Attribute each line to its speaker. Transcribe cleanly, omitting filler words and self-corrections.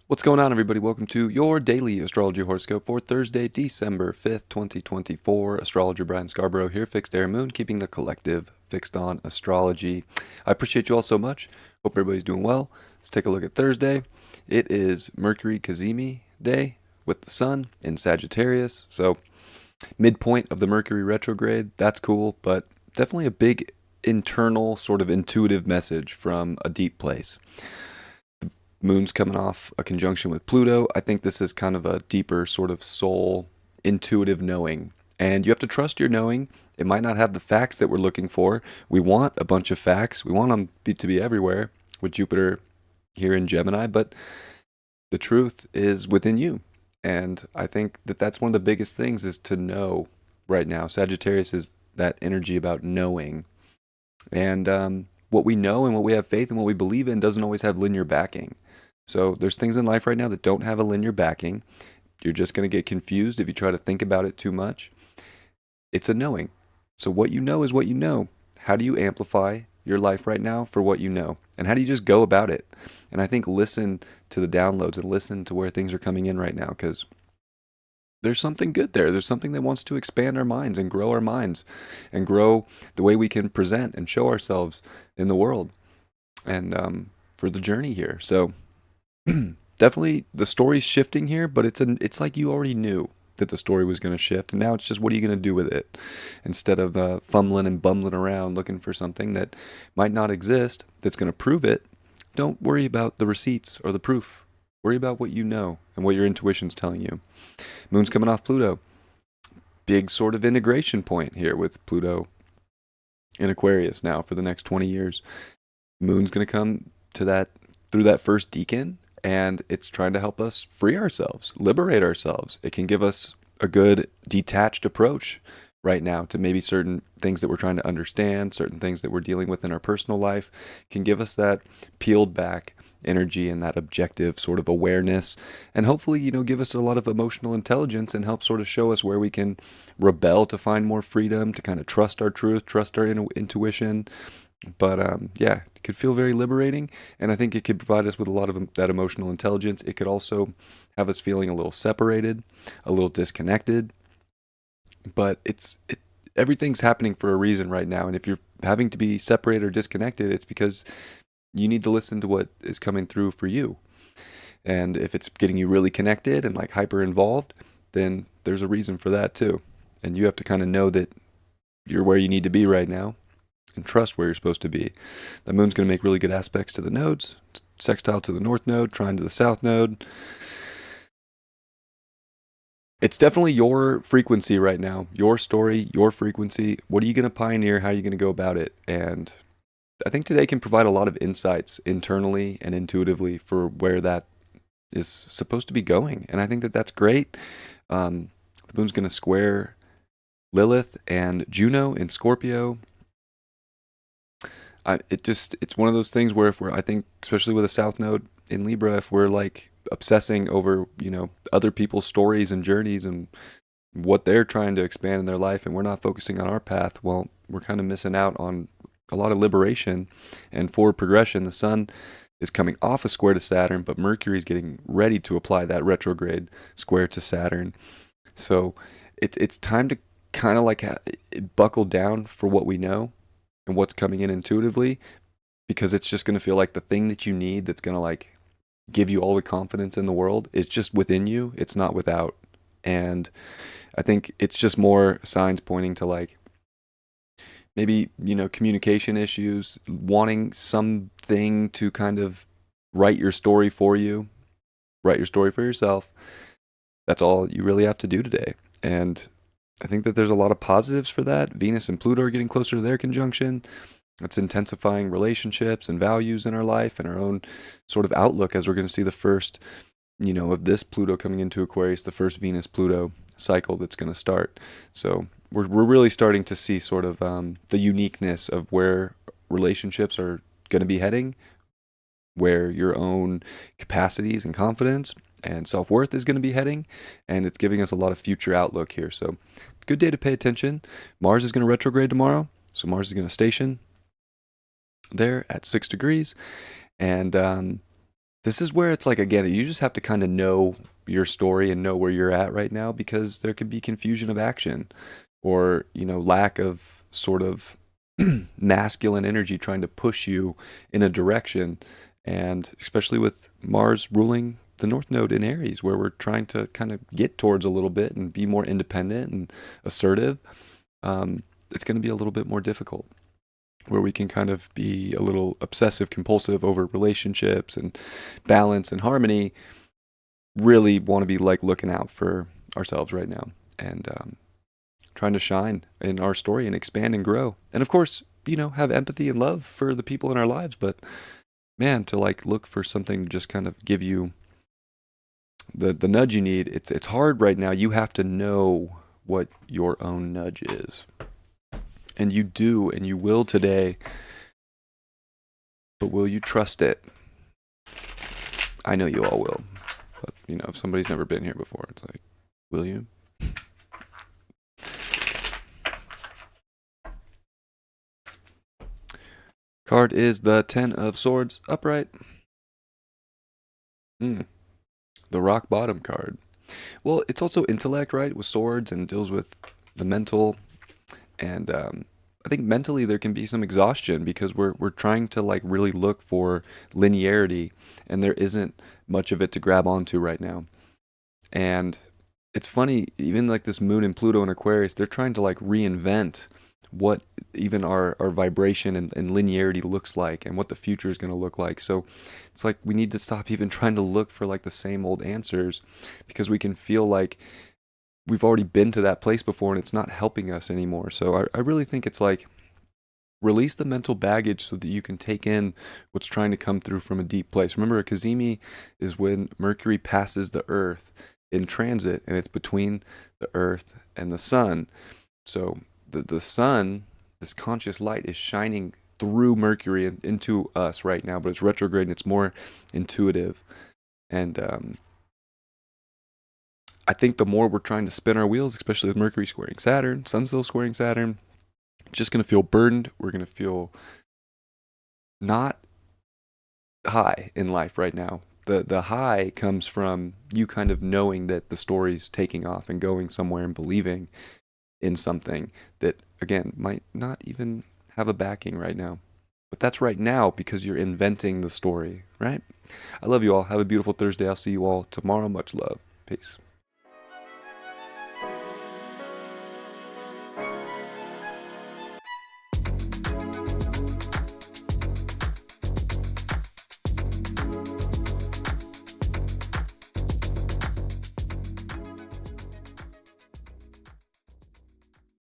Speaker 1: What's going on, everybody? Welcome to your daily astrology horoscope for Thursday, December 5th, 2024. Astrologer Brian Scarborough here, Fixed Air Moon, keeping the collective fixed on astrology. I appreciate you all so much. Hope everybody's doing well. Let's take a look at Thursday. It is Mercury cazimi day with the sun in Sagittarius. So, midpoint of the Mercury retrograde. That's cool, but definitely a big internal, sort of intuitive message from a deep place. Moon's coming off a conjunction with Pluto. I think this is kind of a deeper sort of soul intuitive knowing. And you have to trust your knowing. It might not have the facts that we're looking for. We want a bunch of facts. We want them to be everywhere with Jupiter here in Gemini, but the truth is within you. And I think that that's one of the biggest things is to know right now. Sagittarius is that energy about knowing. And what we know and what we have faith and what we believe in doesn't always have linear backing. So there's things in life right now that don't have a linear backing. You're just going to get confused if you try to think about it too much. It's a knowing. So what you know is what you know. How do you amplify your life right now for what you know? And how do you just go about it? And I think listen to the downloads and listen to where things are coming in right now, because there's something good there. There's something that wants to expand our minds and grow our minds and grow the way we can present and show ourselves in the world and for the journey here. So definitely the story's shifting here, but it's like you already knew that the story was going to shift, and now it's just what are you going to do with it instead of fumbling and bumbling around looking for something that might not exist that's going to prove it. Don't worry about the receipts or the proof. Worry about what you know and what your intuition's telling you. Moon's coming off Pluto. Big sort of integration point here with Pluto in Aquarius now for the next 20 years. Moon's going to come to that through that first decan, and it's trying to help us free ourselves, liberate ourselves. It can give us a good detached approach right now to maybe certain things that we're trying to understand, certain things that we're dealing with in our personal life. It can give us that peeled back energy and that objective sort of awareness, and hopefully, give us a lot of emotional intelligence and help sort of show us where we can rebel to find more freedom, to kind of trust our truth, trust our intuition. But yeah, it could feel very liberating, and I think it could provide us with a lot of that emotional intelligence. It could also have us feeling a little separated, a little disconnected. But everything's happening for a reason right now, and if you're having to be separated or disconnected, it's because you need to listen to what is coming through for you. And if it's getting you really connected and like hyper involved, then there's a reason for that too. And you have to kind of know that you're where you need to be right now and trust where you're supposed to be. The moon's going to make really good aspects to the nodes, sextile to the north node, trine to the south node. It's definitely your frequency right now, your story, your frequency. What are you going to pioneer? How are you going to go about it? And I think today can provide a lot of insights internally and intuitively for where that is supposed to be going. And I think that that's great. The moon's going to square Lilith and Juno in Scorpio. It's one of those things where I think, especially with a south node in Libra, if we're like obsessing over, other people's stories and journeys and what they're trying to expand in their life, and we're not focusing on our path, well, we're kind of missing out on a lot of liberation and forward progression. The sun is coming off a square to Saturn, but Mercury is getting ready to apply that retrograde square to Saturn. So it's time to kind of like buckle down for what we know and what's coming in intuitively, because it's just going to feel like the thing that you need that's going to like give you all the confidence in the world is just within you. It's not without. And I think it's just more signs pointing to like maybe, communication issues, wanting something to kind of write your story for you, write your story for yourself. That's all you really have to do today. And I think that there's a lot of positives for that. Venus and Pluto are getting closer to their conjunction. It's intensifying relationships and values in our life and our own sort of outlook, as we're going to see the first, of this Pluto coming into Aquarius, the first Venus-Pluto cycle that's going to start. So we're really starting to see sort of the uniqueness of where relationships are going to be heading, where your own capacities and confidence and self-worth is going to be heading, and it's giving us a lot of future outlook here. So good day to pay attention. Mars is going to retrograde tomorrow, so Mars is going to station there at 6 degrees, and this is where it's like, again, you just have to kind of know your story and know where you're at right now, because there could be confusion of action, or, lack of sort of masculine energy trying to push you in a direction. And especially with Mars ruling the North Node in Aries, where we're trying to kind of get towards a little bit and be more independent and assertive, it's going to be a little bit more difficult, where we can kind of be a little obsessive compulsive over relationships and balance and harmony. Really want to be like looking out for ourselves right now, and trying to shine in our story and expand and grow. And of course, have empathy and love for the people in our lives. But man, to like look for something to just kind of give you the nudge you need, it's hard right now. You have to know what your own nudge is. And you do, and you will today. But will you trust it? I know you all will. But, if somebody's never been here before, it's like, will you? Card is the Ten of Swords upright. The rock bottom card. Well, it's also intellect, right? With swords, and deals with the mental. And I think mentally there can be some exhaustion, because we're trying to like really look for linearity, and there isn't much of it to grab onto right now. And it's funny, even like this moon and Pluto in Aquarius, they're trying to like reinvent what even our vibration and linearity looks like, and what the future is going to look like. So it's like we need to stop even trying to look for like the same old answers, because we can feel like we've already been to that place before and it's not helping us anymore. So I really think it's like, release the mental baggage so that you can take in what's trying to come through from a deep place. Remember, a cazimi is when Mercury passes the Earth in transit, and it's between the Earth and the Sun. So the Sun, this conscious light, is shining through Mercury and into us right now, but it's retrograde and it's more intuitive. And I think the more we're trying to spin our wheels, especially with Mercury squaring Saturn, Sun still squaring Saturn, it's just going to feel burdened. We're going to feel not high in life right now. The high comes from you kind of knowing that the story's taking off and going somewhere, and believing in something that, again, might not even have a backing right now. But that's right now, because you're inventing the story, right? I love you all. Have a beautiful Thursday. I'll see you all tomorrow. Much love. Peace.